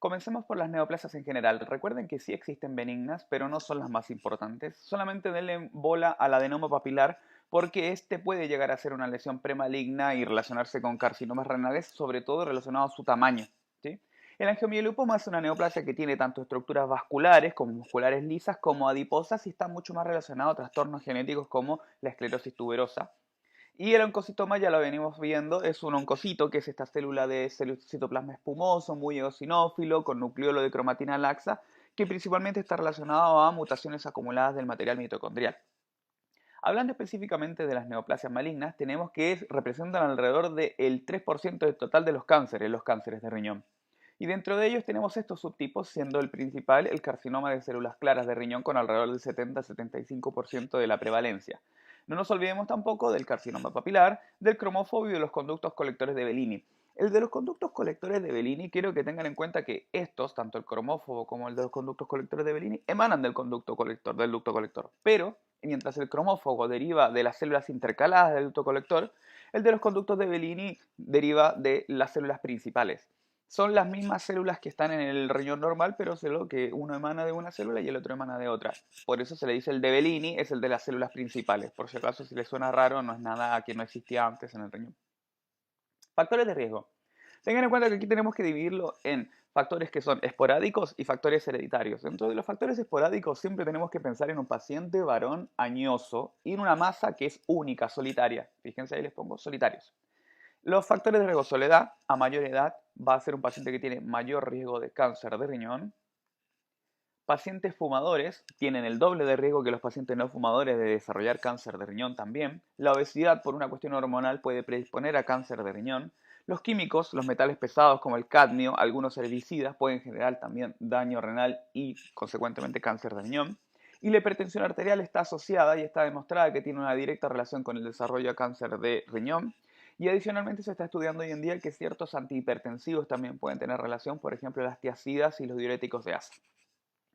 Comencemos por las neoplasias en general. Recuerden que sí existen benignas, pero no son las más importantes. Solamente denle bola al adenoma papilar porque este puede llegar a ser una lesión premaligna y relacionarse con carcinomas renales, sobre todo relacionado a su tamaño, ¿sí? El angiomielopoma es una neoplasia que tiene tanto estructuras vasculares como musculares lisas como adiposas y está mucho más relacionado a trastornos genéticos como la esclerosis tuberosa. Y el oncocitoma ya lo venimos viendo, es un oncocito, que es esta célula de citoplasma espumoso, muy eosinófilo, con nucleolo de cromatina laxa, que principalmente está relacionado a mutaciones acumuladas del material mitocondrial. Hablando específicamente de las neoplasias malignas, tenemos que representan alrededor del 3% del total de los cánceres de riñón. Y dentro de ellos tenemos estos subtipos, siendo el principal el carcinoma de células claras de riñón con alrededor del 70-75% de la prevalencia. No nos olvidemos tampoco del carcinoma papilar, del cromófobo y de los conductos colectores de Bellini. El de los conductos colectores de Bellini, quiero que tengan en cuenta que estos, tanto el cromófobo como el de los conductos colectores de Bellini, emanan del conducto colector, del ducto colector. Pero, mientras el cromófobo deriva de las células intercaladas del ducto colector, el de los conductos de Bellini deriva de las células principales. Son las mismas células que están en el riñón normal, pero solo que uno emana de una célula y el otro emana de otra. Por eso se le dice el de Bellini, es el de las células principales. Por si acaso, si les suena raro, no es nada que no existía antes en el riñón. Factores de riesgo. Tengan en cuenta que aquí tenemos que dividirlo en factores que son esporádicos y factores hereditarios. Dentro de los factores esporádicos siempre tenemos que pensar en un paciente varón añoso y en una masa que es única, solitaria. Fíjense, ahí les pongo solitarios. Los factores de riesgo: soledad. A mayor edad va a ser un paciente que tiene mayor riesgo de cáncer de riñón. Pacientes fumadores tienen el doble de riesgo que los pacientes no fumadores de desarrollar cáncer de riñón también. La obesidad por una cuestión hormonal puede predisponer a cáncer de riñón. Los químicos, los metales pesados como el cadmio, algunos herbicidas pueden generar también daño renal y consecuentemente cáncer de riñón. Y la hipertensión arterial está asociada y está demostrada que tiene una directa relación con el desarrollo de cáncer de riñón. Y adicionalmente se está estudiando hoy en día que ciertos antihipertensivos también pueden tener relación, por ejemplo las tiazidas y los diuréticos de asa.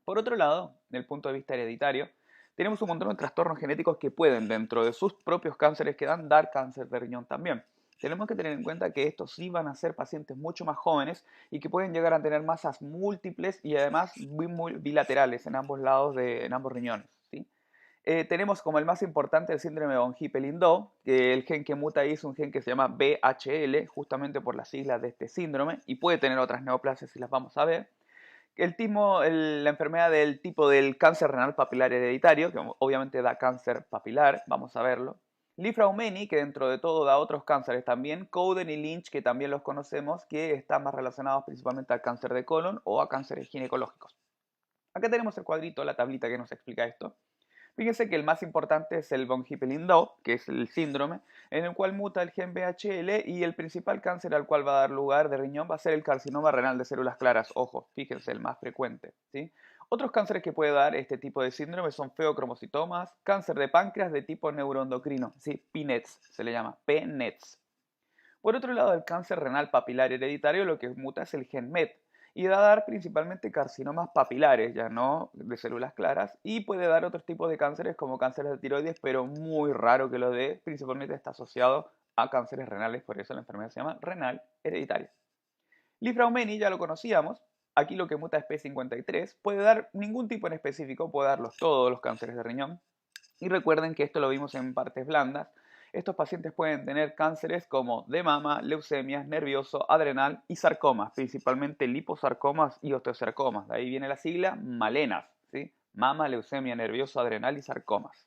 Por otro lado, desde el punto de vista hereditario, tenemos un montón de trastornos genéticos que pueden, dentro de sus propios cánceres que dan, dar cáncer de riñón también. Tenemos que tener en cuenta que estos sí van a ser pacientes mucho más jóvenes y que pueden llegar a tener masas múltiples y además muy bilaterales en ambos lados, en ambos riñones, ¿sí? Tenemos como el más importante el síndrome de von Hippel-Lindau, que el gen que muta ahí es un gen que se llama BHL, justamente por las siglas de este síndrome, y puede tener otras neoplasias si las vamos a ver. La enfermedad del tipo del cáncer renal papilar hereditario, que obviamente da cáncer papilar, vamos a verlo. Li-Fraumeni, que dentro de todo da otros cánceres también. Cowden y Lynch, que también los conocemos, que están más relacionados principalmente al cáncer de colon o a cánceres ginecológicos. Acá tenemos el cuadrito, la tablita que nos explica esto. Fíjense que el más importante es el von Hippel-Lindau, que es el síndrome, en el cual muta el gen BHL y el principal cáncer al cual va a dar lugar de riñón va a ser el carcinoma renal de células claras. Ojo, fíjense, el más frecuente, ¿sí? Otros cánceres que puede dar este tipo de síndrome son feocromocitomas, cáncer de páncreas de tipo neuroendocrino, ¿sí? PNETs se le llama, PNETs. Por otro lado, el cáncer renal papilar hereditario lo que muta es el gen MET y va a dar principalmente carcinomas papilares, ya no de células claras, y puede dar otros tipos de cánceres como cánceres de tiroides, pero muy raro que lo dé, principalmente está asociado a cánceres renales, por eso la enfermedad se llama renal hereditaria. Li-Fraumeni ya lo conocíamos, aquí lo que muta es P53, puede dar ningún tipo en específico, puede darlos todos los cánceres de riñón, y recuerden que esto lo vimos en partes blandas. Estos pacientes pueden tener cánceres como de mama, leucemias, nervioso, adrenal y sarcomas, principalmente liposarcomas y osteosarcomas. De ahí viene la sigla MALENAS, ¿sí? Mama, leucemia, nervioso, adrenal y sarcomas.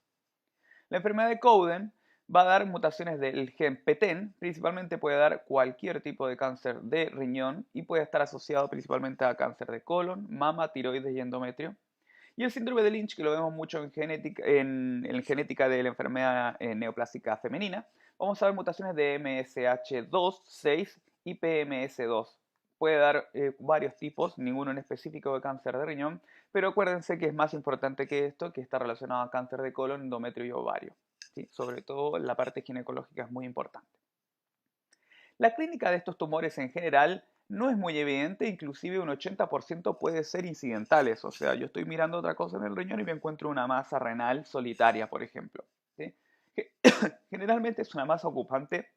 La enfermedad de Cowden va a dar mutaciones del gen PTEN, principalmente puede dar cualquier tipo de cáncer de riñón y puede estar asociado principalmente a cáncer de colon, mama, tiroides y endometrio. Y el síndrome de Lynch, que lo vemos mucho en genética de la enfermedad neoplásica femenina, vamos a ver mutaciones de MSH2, 6 y PMS2. Puede dar varios tipos, ninguno en específico de cáncer de riñón, pero acuérdense que es más importante que esto, que está relacionado a cáncer de colon, endometrio y ovario, ¿sí? Sobre todo la parte ginecológica es muy importante. La clínica de estos tumores en general no es muy evidente, inclusive un 80% puede ser incidentales, o sea, yo estoy mirando otra cosa en el riñón y me encuentro una masa renal solitaria, por ejemplo, ¿sí? Generalmente es una masa ocupante,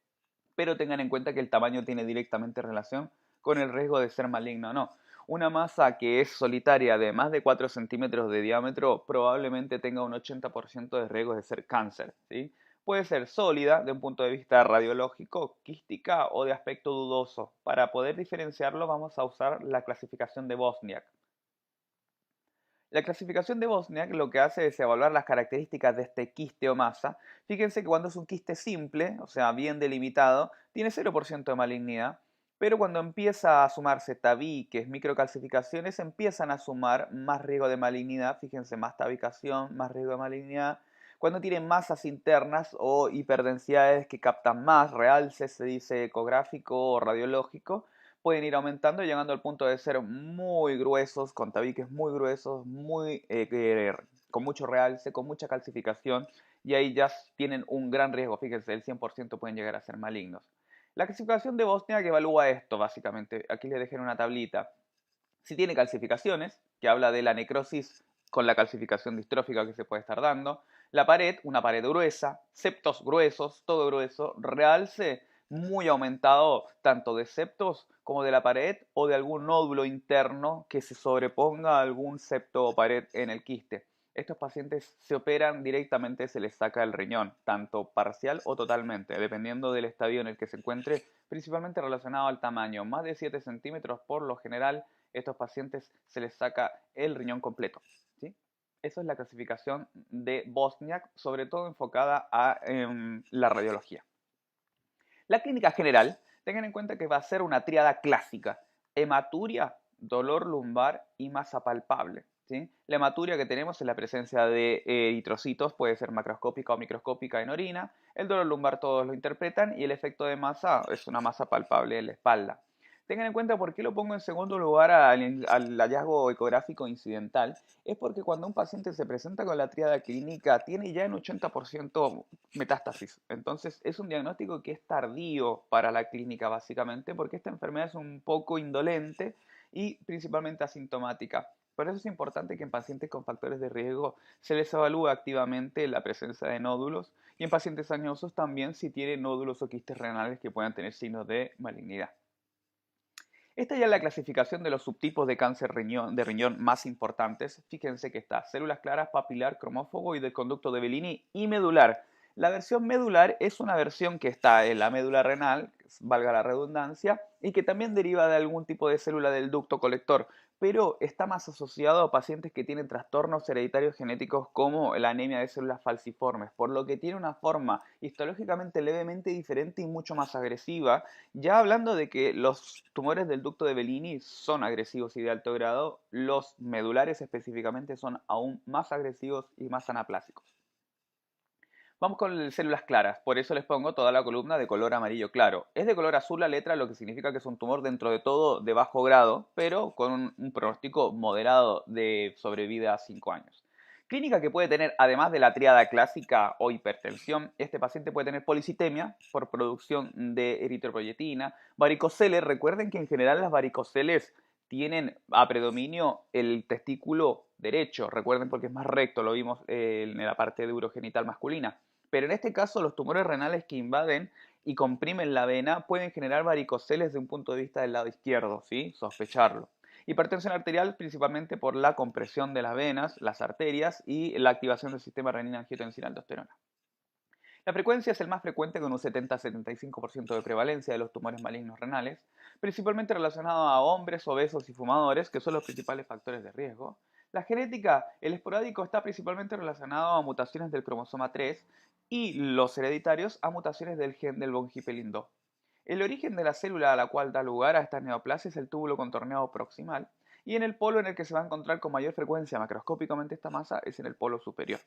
pero tengan en cuenta que el tamaño tiene directamente relación con el riesgo de ser maligno o no. Una masa que es solitaria de más de 4 centímetros de diámetro probablemente tenga un 80% de riesgo de ser cáncer, ¿sí? Puede ser sólida de un punto de vista radiológico, quística o de aspecto dudoso. Para poder diferenciarlo vamos a usar la clasificación de Bosniak. La clasificación de Bosniak lo que hace es evaluar las características de este quiste o masa. Fíjense que cuando es un quiste simple, o sea, bien delimitado, tiene 0% de malignidad, pero cuando empieza a sumarse tabiques, microcalcificaciones, empiezan a sumar más riesgo de malignidad. Fíjense, más tabicación, más riesgo de malignidad. Cuando tienen masas internas o hiperdensidades que captan más, realce, se dice ecográfico o radiológico, pueden ir aumentando, llegando al punto de ser muy gruesos, con tabiques muy gruesos, con mucho realce, con mucha calcificación, y ahí ya tienen un gran riesgo. Fíjense, el 100% pueden llegar a ser malignos. La clasificación de Bosnia que evalúa esto, básicamente. Aquí les dejé en una tablita. Si tiene calcificaciones, que habla de la necrosis con la calcificación distrófica que se puede estar dando. La pared, una pared gruesa, septos gruesos, todo grueso, realce muy aumentado tanto de septos como de la pared o de algún nódulo interno que se sobreponga a algún septo o pared en el quiste. Estos pacientes se operan directamente, se les saca el riñón, tanto parcial o totalmente, dependiendo del estadio en el que se encuentre, principalmente relacionado al tamaño. Más de 7 centímetros por lo general, estos pacientes se les saca el riñón completo, ¿sí? Eso es la clasificación de Bosniak, sobre todo enfocada a la radiología. La clínica general, tengan en cuenta que va a ser una tríada clásica: hematuria, dolor lumbar y masa palpable, ¿sí? La hematuria que tenemos es la presencia de eritrocitos, puede ser macroscópica o microscópica en orina. El dolor lumbar todos lo interpretan y el efecto de masa es una masa palpable en la espalda. Tengan en cuenta por qué lo pongo en segundo lugar al hallazgo ecográfico incidental. Es porque cuando un paciente se presenta con la tríada clínica tiene ya en 80% metástasis. Entonces es un diagnóstico que es tardío para la clínica básicamente porque esta enfermedad es un poco indolente y principalmente asintomática. Por eso es importante que en pacientes con factores de riesgo se les evalúe activamente la presencia de nódulos y en pacientes añosos también si tienen nódulos o quistes renales que puedan tener signos de malignidad. Esta ya es la clasificación de los subtipos de cáncer de riñón más importantes. Fíjense que está células claras, papilar, cromófobo y del conducto de Bellini y medular. La versión medular es una versión que está en la médula renal, valga la redundancia, y que también deriva de algún tipo de célula del ducto colector, pero está más asociado a pacientes que tienen trastornos hereditarios genéticos como la anemia de células falciformes, por lo que tiene una forma histológicamente levemente diferente y mucho más agresiva, ya hablando de que los tumores del ducto de Bellini son agresivos y de alto grado, los medulares específicamente son aún más agresivos y más anaplásicos. Vamos con células claras, por eso les pongo toda la columna de color amarillo claro. Es de color azul la letra, lo que significa que es un tumor dentro de todo de bajo grado, pero con un pronóstico moderado de sobrevida a 5 años. Clínica que puede tener, además de la tríada clásica o hipertensión, este paciente puede tener policitemia por producción de eritropoyetina, varicoceles. Recuerden que en general las varicoceles tienen a predominio el testículo derecho, recuerden porque es más recto, lo vimos en la parte de urogenital masculina. Pero en este caso los tumores renales que invaden y comprimen la vena pueden generar varicoceles desde un punto de vista del lado izquierdo, ¿sí? Sospecharlo. Hipertensión arterial principalmente por la compresión de las venas, las arterias y la activación del sistema renina-angiotensina-aldosterona. La frecuencia es el más frecuente con un 70-75% de prevalencia de los tumores malignos renales, principalmente relacionado a hombres obesos y fumadores, que son los principales factores de riesgo. La genética, el esporádico está principalmente relacionado a mutaciones del cromosoma 3 y los hereditarios a mutaciones del gen del von Hippel-Lindau. El origen de la célula a la cual da lugar a estas neoplasias es el túbulo contorneado proximal y en el polo en el que se va a encontrar con mayor frecuencia macroscópicamente esta masa es en el polo superior.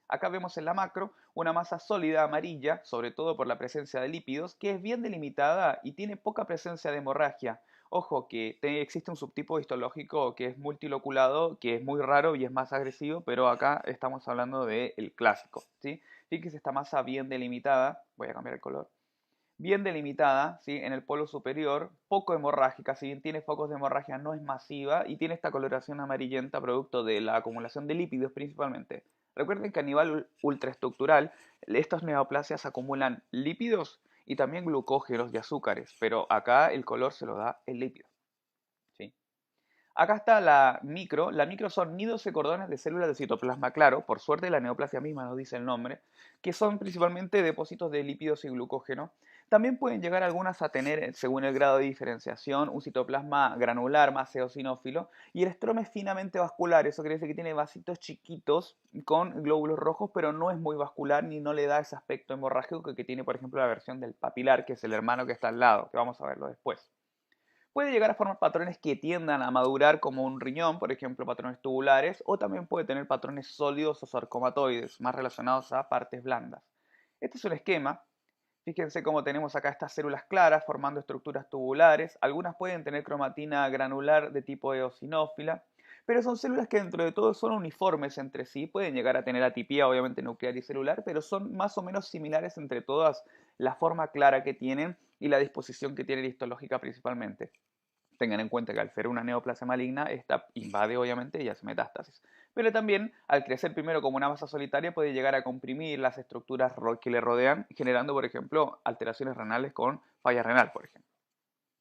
Acá vemos en la macro una masa sólida amarilla, sobre todo por la presencia de lípidos, que es bien delimitada y tiene poca presencia de hemorragia. Ojo que existe un subtipo histológico que es multiloculado, que es muy raro y es más agresivo, pero acá estamos hablando del clásico, ¿sí? Fíjense esta masa bien delimitada, voy a cambiar el color, bien delimitada, ¿sí? En el polo superior, poco hemorrágica, si bien tiene focos de hemorragia no es masiva y tiene esta coloración amarillenta producto de la acumulación de lípidos principalmente. Recuerden que a nivel ultraestructural estas neoplasias acumulan lípidos y también glucógenos y azúcares, pero acá el color se lo da el lípido, ¿sí? Acá está la micro. La micro son nidos de cordones de células de citoplasma claro, por suerte la neoplasia misma nos dice el nombre, que son principalmente depósitos de lípidos y glucógeno. También pueden llegar algunas a tener, según el grado de diferenciación, un citoplasma granular más eosinófilo y el estroma es finamente vascular. Eso quiere decir que tiene vasitos chiquitos con glóbulos rojos, pero no es muy vascular ni no le da ese aspecto hemorrágico que tiene, por ejemplo, la versión del papilar, que es el hermano que está al lado, que vamos a verlo después. Puede llegar a formar patrones que tiendan a madurar como un riñón, por ejemplo, patrones tubulares, o también puede tener patrones sólidos o sarcomatoides, más relacionados a partes blandas. Este es un esquema. Fíjense cómo tenemos acá estas células claras formando estructuras tubulares. Algunas pueden tener cromatina granular de tipo eosinófila, pero son células que dentro de todo son uniformes entre sí. Pueden llegar a tener atipía, obviamente nuclear y celular, pero son más o menos similares entre todas la forma clara que tienen y la disposición que tienen histológica principalmente. Tengan en cuenta que al ser una neoplasia maligna, esta invade obviamente y hace metástasis. Pero también, al crecer primero como una masa solitaria, puede llegar a comprimir las estructuras que le rodean, generando, por ejemplo, alteraciones renales con falla renal, por ejemplo.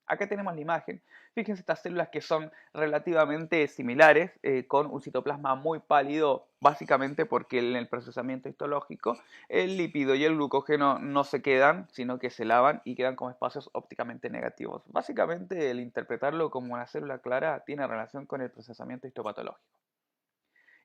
Acá tenemos la imagen. Fíjense estas células que son relativamente similares, con un citoplasma muy pálido, básicamente porque en el procesamiento histológico el lípido y el glucógeno no se quedan, sino que se lavan y quedan como espacios ópticamente negativos. Básicamente, el interpretarlo como una célula clara tiene relación con el procesamiento histopatológico.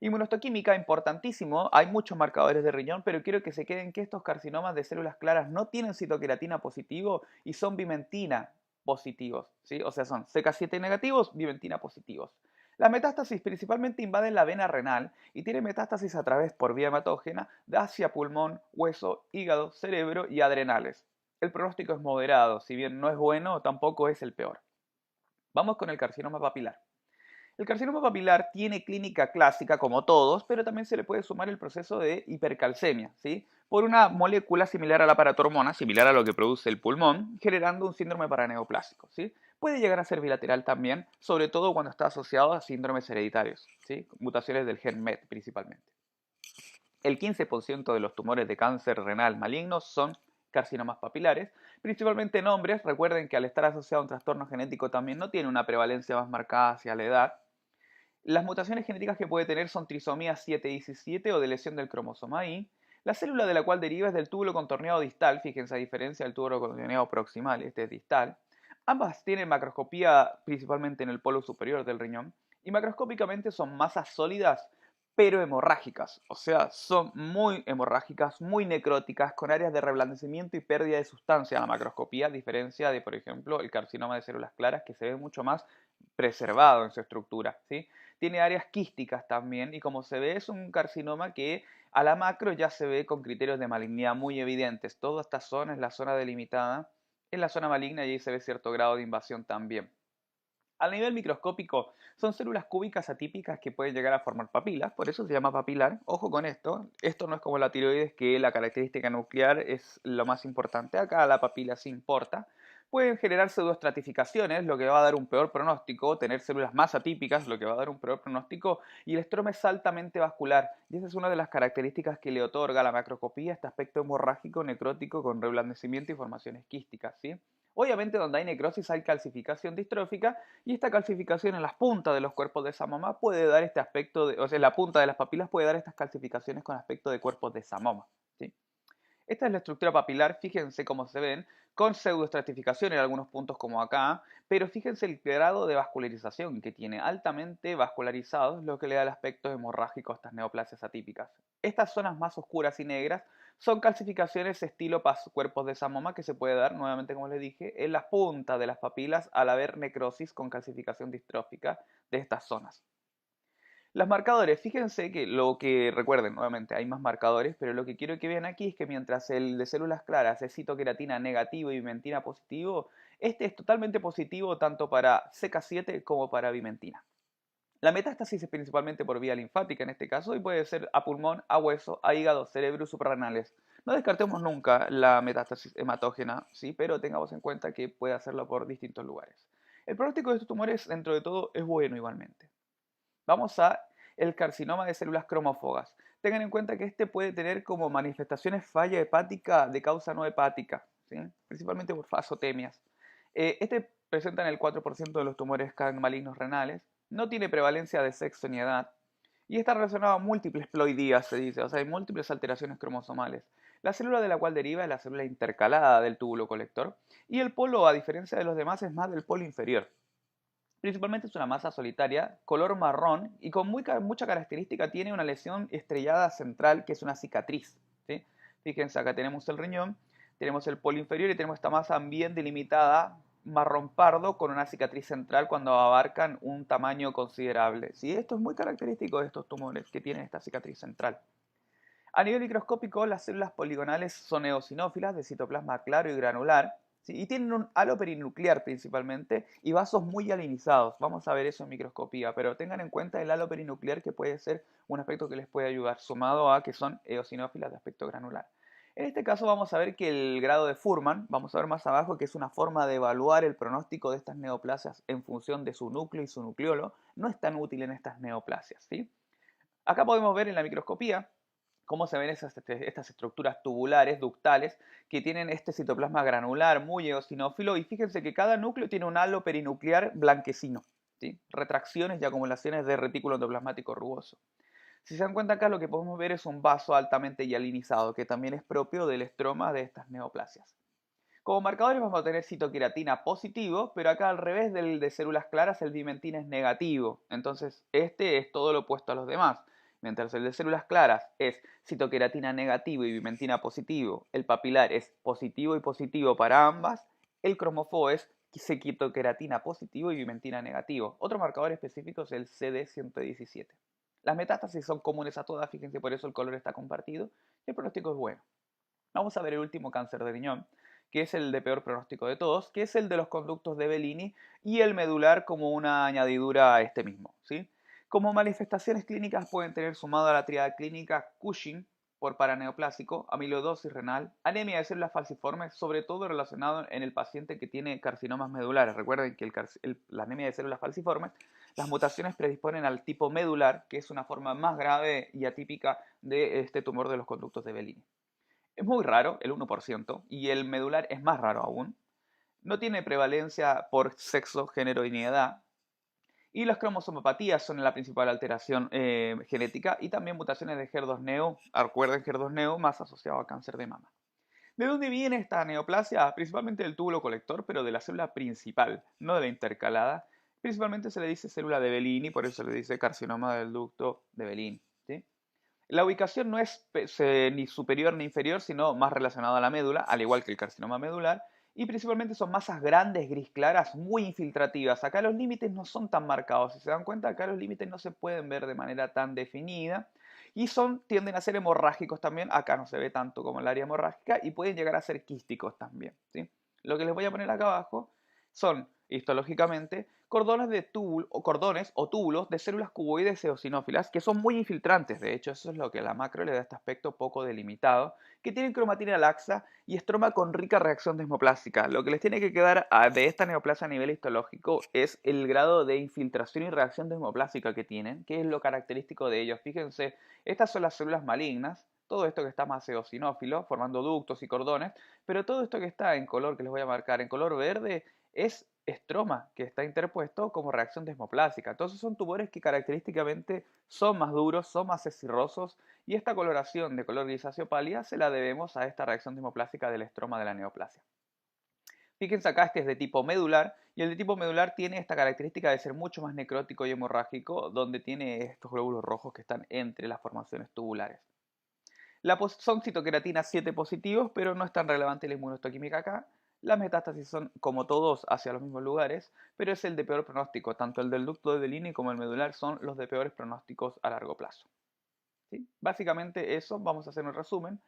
Inmunohistoquímica, importantísimo, hay muchos marcadores de riñón, pero quiero que se queden que estos carcinomas de células claras no tienen citoqueratina positivo y son vimentina positivos, ¿sí? O sea, son CK7 negativos, vimentina positivos. Las metástasis principalmente invaden la vena renal y tienen metástasis a través por vía hematógena hacia pulmón, hueso, hígado, cerebro y adrenales. El pronóstico es moderado, si bien no es bueno, tampoco es el peor. Vamos con el carcinoma papilar. El carcinoma papilar tiene clínica clásica como todos, pero también se le puede sumar el proceso de hipercalcemia, ¿sí? Por una molécula similar a la paratormona, similar a lo que produce el pulmón, generando un síndrome paraneoplásico, ¿sí? Puede llegar a ser bilateral también, sobre todo cuando está asociado a síndromes hereditarios, ¿sí? Mutaciones del gen MET principalmente. El 15% de los tumores de cáncer renal malignos son carcinomas papilares, principalmente en hombres. Recuerden que al estar asociado a un trastorno genético también no tiene una prevalencia más marcada hacia la edad. Las mutaciones genéticas que puede tener son trisomía 7-17 o de lesión del cromosoma Y. La célula de la cual deriva es del túbulo contorneado distal, fíjense a diferencia del túbulo contorneado proximal, este es distal. Ambas tienen macroscopía principalmente en el polo superior del riñón y macroscópicamente son masas sólidas pero hemorrágicas, o sea, son muy hemorrágicas, muy necróticas, con áreas de reblandecimiento y pérdida de sustancia en la macroscopía, a diferencia de, por ejemplo, el carcinoma de células claras, que se ve mucho más preservado en su estructura, ¿sí? Tiene áreas quísticas también y como se ve es un carcinoma que a la macro ya se ve con criterios de malignidad muy evidentes. Toda esta zona es la zona delimitada, es la zona maligna y ahí se ve cierto grado de invasión también. Al nivel microscópico, son células cúbicas atípicas que pueden llegar a formar papilas, por eso se llama papilar. Ojo con esto no es como la tiroides, que la característica nuclear es lo más importante. Acá la papila sí importa. Pueden generar pseudoestratificaciones, lo que va a dar un peor pronóstico, tener células más atípicas, lo que va a dar un peor pronóstico, y el estroma es altamente vascular. Y esa es una de las características que le otorga a la macroscopía este aspecto hemorrágico, necrótico, con reblandecimiento y formaciones quísticas, ¿sí? Obviamente donde hay necrosis hay calcificación distrófica y esta calcificación en las puntas de los cuerpos de samoma puede dar este aspecto, o sea, en la punta de las papilas puede dar estas calcificaciones con aspecto de cuerpos de samoma, ¿sí? Esta es la estructura papilar, fíjense cómo se ven, con pseudoestratificación en algunos puntos como acá, pero fíjense el grado de vascularización que tiene, altamente vascularizado, es lo que le da el aspecto hemorrágico a estas neoplasias atípicas. Estas zonas más oscuras y negras son calcificaciones estilo cuerpos de samoma que se puede dar, nuevamente como les dije, en la punta de las papilas al haber necrosis con calcificación distrófica de estas zonas. Los marcadores, fíjense que lo que recuerden, nuevamente hay más marcadores, pero lo que quiero que vean aquí es que mientras el de células claras es citoqueratina negativo y vimentina positivo, este es totalmente positivo tanto para CK7 como para vimentina. La metástasis es principalmente por vía linfática en este caso y puede ser a pulmón, a hueso, a hígado, cerebro y suprarrenales. No descartemos nunca la metástasis hematógena, ¿sí? Pero tengamos en cuenta que puede hacerlo por distintos lugares. El pronóstico de estos tumores, dentro de todo, es bueno igualmente. Vamos a el carcinoma de células cromófogas. Tengan en cuenta que este puede tener como manifestaciones falla hepática de causa no hepática, ¿sí? Principalmente por fasotemias. Este presenta en el 4% de los tumores malignos renales. no tiene prevalencia de sexo ni edad, y está relacionado a múltiples ploidías, se dice, o sea, hay múltiples alteraciones cromosomales. La célula de la cual deriva es la célula intercalada del túbulo colector, y el polo, a diferencia de los demás, es más del polo inferior. Principalmente es una masa solitaria, color marrón, y con mucha característica tiene una lesión estrellada central, que es una cicatriz. ¿Sí? Fíjense, acá tenemos el riñón, tenemos el polo inferior y tenemos esta masa bien delimitada, marrón pardo, con una cicatriz central cuando abarcan un tamaño considerable. ¿Sí? Esto es muy característico de estos tumores, que tienen esta cicatriz central. A nivel microscópico, las células poligonales son eosinófilas de citoplasma claro y granular, ¿sí? Y tienen un halo perinuclear principalmente y vasos muy alinizados. Vamos a ver eso en microscopía, pero tengan en cuenta el halo perinuclear, que puede ser un aspecto que les puede ayudar, sumado a que son eosinófilas de aspecto granular. En este caso vamos a ver que el grado de Fuhrmann, vamos a ver más abajo, que es una forma de evaluar el pronóstico de estas neoplasias en función de su núcleo y su nucleolo, no es tan útil en estas neoplasias, ¿sí? Acá podemos ver en la microscopía cómo se ven estas estructuras tubulares, ductales, que tienen este citoplasma granular muy eosinófilo, y fíjense que cada núcleo tiene un halo perinuclear blanquecino, ¿sí? Retracciones y acumulaciones de retículo endoplasmático rugoso. Si se dan cuenta, acá lo que podemos ver es un vaso altamente hialinizado, que también es propio del estroma de estas neoplasias. Como marcadores vamos a tener citoqueratina positivo, pero acá al revés del de células claras el vimentina es negativo. Entonces este es todo lo opuesto a los demás. Mientras el de células claras es citoqueratina negativo y vimentina positivo, el papilar es positivo y positivo para ambas, el cromofo es citoqueratina positivo y vimentina negativo. Otro marcador específico es el CD117. Las metástasis son comunes a todas, fíjense, por eso el color está compartido y el pronóstico es bueno. Vamos a ver el último cáncer de riñón, que es el de peor pronóstico de todos, que es el de los conductos de Bellini y el medular como una añadidura a este mismo, ¿sí? Como manifestaciones clínicas pueden tener, sumado a la tríada clínica, Cushing por paraneoplásico, amiloidosis renal, anemia de células falciformes, sobre todo relacionado en el paciente que tiene carcinomas medulares. Recuerden que la anemia de células falciformes, las mutaciones predisponen al tipo medular, que es una forma más grave y atípica de este tumor de los conductos de Bellini. Es muy raro, el 1%, y el medular es más raro aún. No tiene prevalencia por sexo, género y ni edad. Y las cromosomopatías son la principal alteración genética, y también mutaciones de HER2-neo, recuerden HER2-neo más asociado a cáncer de mama. ¿De dónde viene esta neoplasia? Principalmente del túbulo colector, pero de la célula principal, no de la intercalada. Principalmente se le dice célula de Bellini, por eso se le dice carcinoma del ducto de Bellini. ¿Sí? La ubicación no es ni superior ni inferior, sino más relacionada a la médula, al igual que el carcinoma medular, y principalmente son masas grandes, gris claras, muy infiltrativas. Acá los límites no son tan marcados, si se dan cuenta, acá los límites no se pueden ver de manera tan definida, y tienden a ser hemorrágicos también. Acá no se ve tanto como en el área hemorrágica, y pueden llegar a ser quísticos también, ¿sí? Lo que les voy a poner acá abajo son, histológicamente, cordones o túbulos de células cuboides eosinófilas, que son muy infiltrantes. De hecho, eso es lo que a la macro le da este aspecto poco delimitado, que tienen cromatina laxa y estroma con rica reacción desmoplástica. Lo que les tiene que quedar de esta neoplasia a nivel histológico es el grado de infiltración y reacción desmoplástica que tienen, que es lo característico de ellos. Fíjense, estas son las células malignas, todo esto que está más eosinófilo, formando ductos y cordones, pero todo esto que está en color, que les voy a marcar en color verde, es estroma, que está interpuesto como reacción desmoplásica. Entonces son tumores que característicamente son más duros, son más escirrosos, y esta coloración de color grisáceo pálida se la debemos a esta reacción desmoplásica del estroma de la neoplasia. Fíjense acá, este es de tipo medular, y el de tipo medular tiene esta característica de ser mucho más necrótico y hemorrágico, donde tiene estos glóbulos rojos que están entre las formaciones tubulares. Son citoqueratina 7 positivos, pero no es tan relevante la inmunohistoquímica acá. Las metástasis son, como todos, hacia los mismos lugares, pero es el de peor pronóstico. Tanto el del ducto de Bellini como el medular son los de peores pronósticos a largo plazo. ¿Sí? Básicamente eso, vamos a hacer un resumen.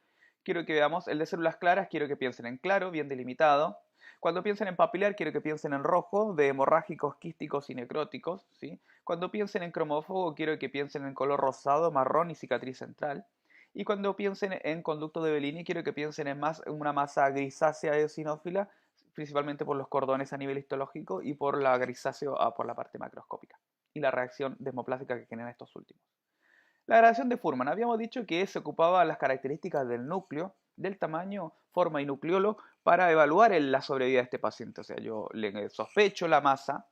Quiero que veamos el de células claras, quiero que piensen en claro, bien delimitado. Cuando piensen en papilar, quiero que piensen en rojo, de hemorrágicos, quísticos y necróticos. ¿Sí? Cuando piensen en cromófobo, quiero que piensen en color rosado, marrón y cicatriz central. Y cuando piensen en conducto de Bellini, quiero que piensen en una masa grisácea eosinófila, principalmente por los cordones a nivel histológico y por la grisáceo por la parte macroscópica, y la reacción desmoplásica que generan estos últimos. La gradación de Fuhrmann, habíamos dicho que se ocupaba de las características del núcleo, del tamaño, forma y nucleolo para evaluar la sobrevida de este paciente. O sea, yo le sospecho la masa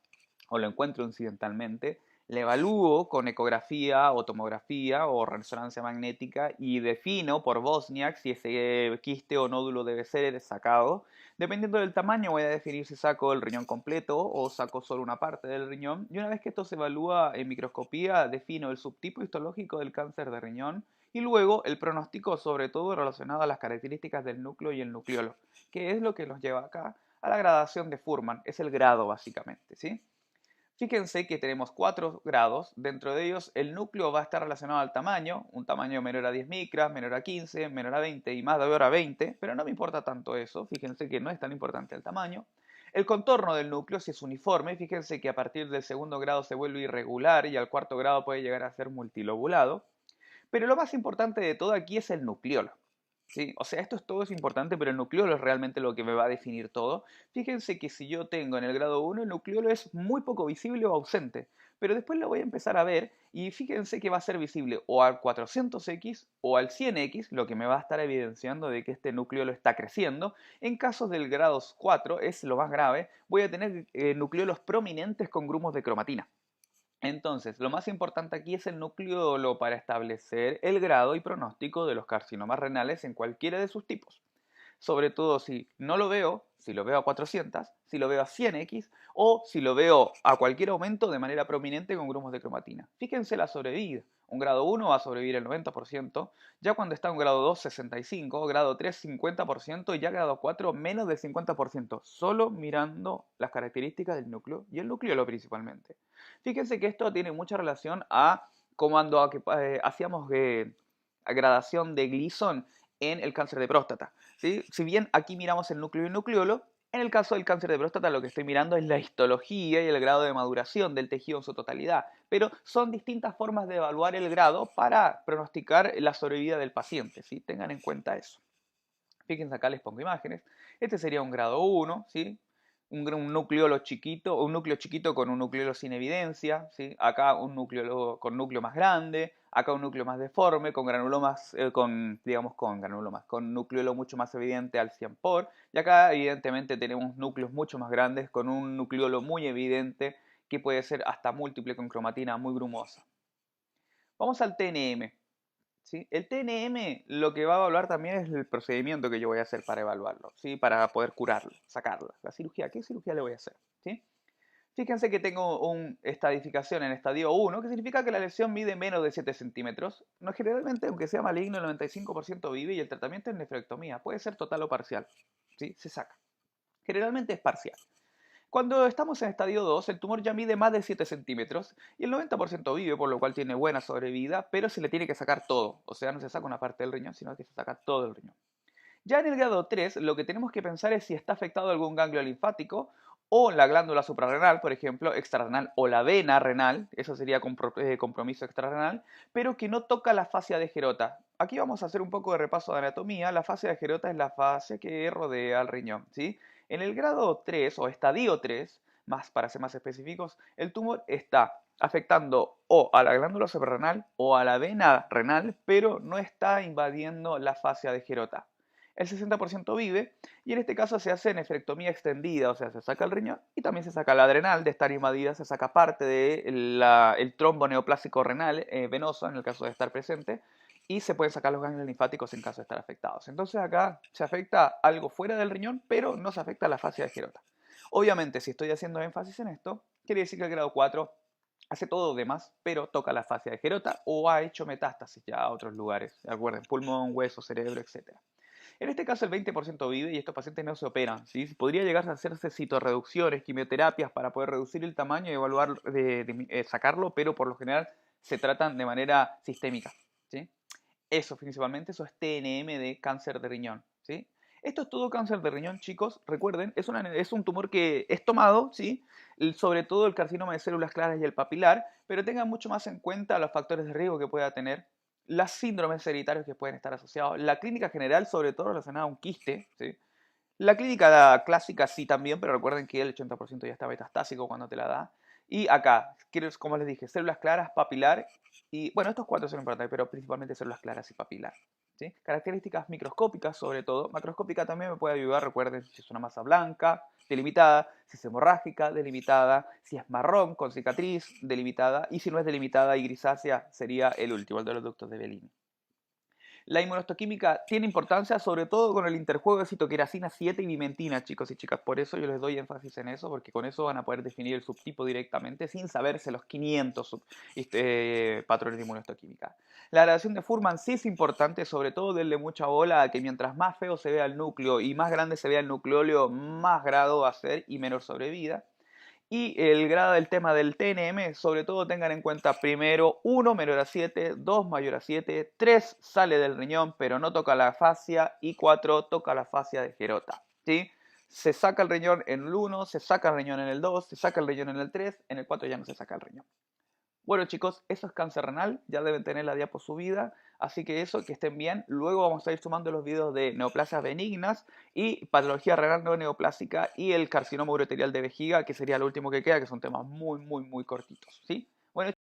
o lo encuentro incidentalmente, Le evalúo con ecografía o tomografía o resonancia magnética y defino por Bosniak si ese quiste o nódulo debe ser sacado. Dependiendo del tamaño voy a definir si saco el riñón completo o saco solo una parte del riñón. Y una vez que esto se evalúa en microscopía, defino el subtipo histológico del cáncer de riñón y luego el pronóstico, sobre todo relacionado a las características del núcleo y el nucleolo, que es lo que nos lleva acá a la gradación de Fuhrman. Es el grado básicamente, ¿sí? Fíjense que tenemos 4 grados, dentro de ellos el núcleo va a estar relacionado al tamaño, un tamaño menor a 10 micras, menor a 15, menor a 20 y más de a 20, pero no me importa tanto eso, fíjense que no es tan importante el tamaño. El contorno del núcleo, si es uniforme, fíjense que a partir del segundo grado se vuelve irregular y al cuarto grado puede llegar a ser multilobulado. Pero lo más importante de todo aquí es el nucleolo. ¿Sí? O sea, todo es importante, pero el nucleolo es realmente lo que me va a definir todo. Fíjense que si yo tengo en el grado 1, el nucleolo es muy poco visible o ausente, pero después lo voy a empezar a ver y fíjense que va a ser visible o al 400X o al 100X, lo que me va a estar evidenciando de que este nucleolo está creciendo. En casos del grado 4, es lo más grave, voy a tener nucleolos prominentes con grumos de cromatina. Entonces, lo más importante aquí es el nucleolo para establecer el grado y pronóstico de los carcinomas renales en cualquiera de sus tipos. Sobre todo si no lo veo, si lo veo a 400, si lo veo a 100X o si lo veo a cualquier aumento de manera prominente con grumos de cromatina. Fíjense la sobrevida. Un grado 1 va a sobrevivir el 90%, ya cuando está un grado 2, 65%, grado 3, 50% y ya grado 4, menos del 50%, solo mirando las características del núcleo y el nucleolo principalmente. Fíjense que esto tiene mucha relación a cuando hacíamos gradación de Gleason en el cáncer de próstata. ¿Sí? Si bien aquí miramos el núcleo y el nucleolo, en el caso del cáncer de próstata lo que estoy mirando es la histología y el grado de maduración del tejido en su totalidad. Pero son distintas formas de evaluar el grado para pronosticar la sobrevida del paciente. ¿Sí? Tengan en cuenta eso. Fíjense acá les pongo imágenes. Este sería un grado 1, ¿sí? Un núcleo chiquito con un núcleo sin evidencia, ¿sí? Acá un núcleo con núcleo más grande, acá un núcleo más deforme, con granulomas, con núcleo mucho más evidente al 100 por, y acá evidentemente tenemos núcleos mucho más grandes con un nucleolo muy evidente que puede ser hasta múltiple con cromatina muy grumosa. Vamos al TNM. ¿Sí? El TNM lo que va a evaluar también es el procedimiento que yo voy a hacer para evaluarlo, ¿sí? Para poder curarlo, sacarlo. La cirugía, ¿qué cirugía le voy a hacer? ¿Sí? Fíjense que tengo una estadificación en estadio 1, que significa que la lesión mide menos de 7 centímetros. No, generalmente, aunque sea maligno, el 95% vive y el tratamiento es nefrectomía. Puede ser total o parcial. ¿Sí? Se saca. Generalmente es parcial. Cuando estamos en estadio 2, el tumor ya mide más de 7 centímetros y el 90% vive, por lo cual tiene buena sobrevida, pero se le tiene que sacar todo. O sea, no se saca una parte del riñón, sino que se saca todo el riñón. Ya en el grado 3, lo que tenemos que pensar es si está afectado algún ganglio linfático o la glándula suprarrenal, por ejemplo, extrarrenal o la vena renal, eso sería compromiso extrarrenal, pero que no toca la fascia de Gerota. Aquí vamos a hacer un poco de repaso de anatomía. La fascia de Gerota es la fascia que rodea al riñón, ¿sí? En el grado 3 o estadio 3, más para ser más específicos, el tumor está afectando o a la glándula suprarrenal o a la vena renal, pero no está invadiendo la fascia de Gerota. El 60% vive y en este caso se hace nefrectomía extendida, o sea, se saca el riñón y también se saca la adrenal. De estar invadida se saca parte del trombo neoplásico renal venoso en el caso de estar presente y se pueden sacar los ganglios linfáticos en caso de estar afectados. Entonces acá se afecta algo fuera del riñón, pero no se afecta la fascia de Gerota. Obviamente, si estoy haciendo énfasis en esto, quiere decir que el grado 4 hace todo lo demás, pero toca la fascia de Gerota o ha hecho metástasis ya a otros lugares. Recuerden, pulmón, hueso, cerebro, etc. En este caso el 20% vive y estos pacientes no se operan, ¿sí? Podría llegar a hacerse citorreducciones, quimioterapias para poder reducir el tamaño y evaluar, sacarlo, pero por lo general se tratan de manera sistémica, ¿sí? Eso principalmente, eso es TNM de cáncer de riñón, ¿sí? Esto es todo cáncer de riñón, chicos. Recuerden, es un tumor que es tomado, ¿sí? Sobre todo el carcinoma de células claras y el papilar, pero tengan mucho más en cuenta los factores de riesgo que pueda tener, las síndromes hereditarios que pueden estar asociados, la clínica general, sobre todo relacionada a un quiste, ¿sí? La clínica clásica sí también, pero recuerden que el 80% ya está metastásico cuando te la da. Y acá, como les dije, células claras, papilar y, bueno, estos 4 son importantes, pero principalmente células claras y papilar. ¿Sí? Características microscópicas sobre todo. Macroscópica también me puede ayudar, recuerden si es una masa blanca, delimitada, si es hemorrágica, delimitada, si es marrón con cicatriz, delimitada, y si no es delimitada y grisácea, sería el último, el de los ductos de Bellini. La inmunohistoquímica tiene importancia sobre todo con el interjuego de citoquerasina 7 y vimentina, chicos y chicas. Por eso yo les doy énfasis en eso, porque con eso van a poder definir el subtipo directamente sin saberse los 500 patrones de inmunohistoquímica. La gradación de Fuhrman sí es importante, sobre todo denle mucha bola a que mientras más feo se vea el núcleo y más grande se vea el nucleóleo, más grado va a ser y menor sobrevida. Y el grado del tema del TNM, sobre todo tengan en cuenta primero 1 menor a 7, 2 mayor a 7, 3 sale del riñón pero no toca la fascia y 4 toca la fascia de Gerota. ¿Sí? Se saca el riñón en el 1, se saca el riñón en el 2, se saca el riñón en el 3, en el 4 ya no se saca el riñón. Bueno chicos, eso es cáncer renal, ya deben tener la diapo subida, así que eso, que estén bien. Luego vamos a ir sumando los videos de neoplasias benignas y patología renal no neoplásica y el carcinoma uroterial de vejiga, que sería lo último que queda, que son temas muy cortitos, ¿sí? Bueno,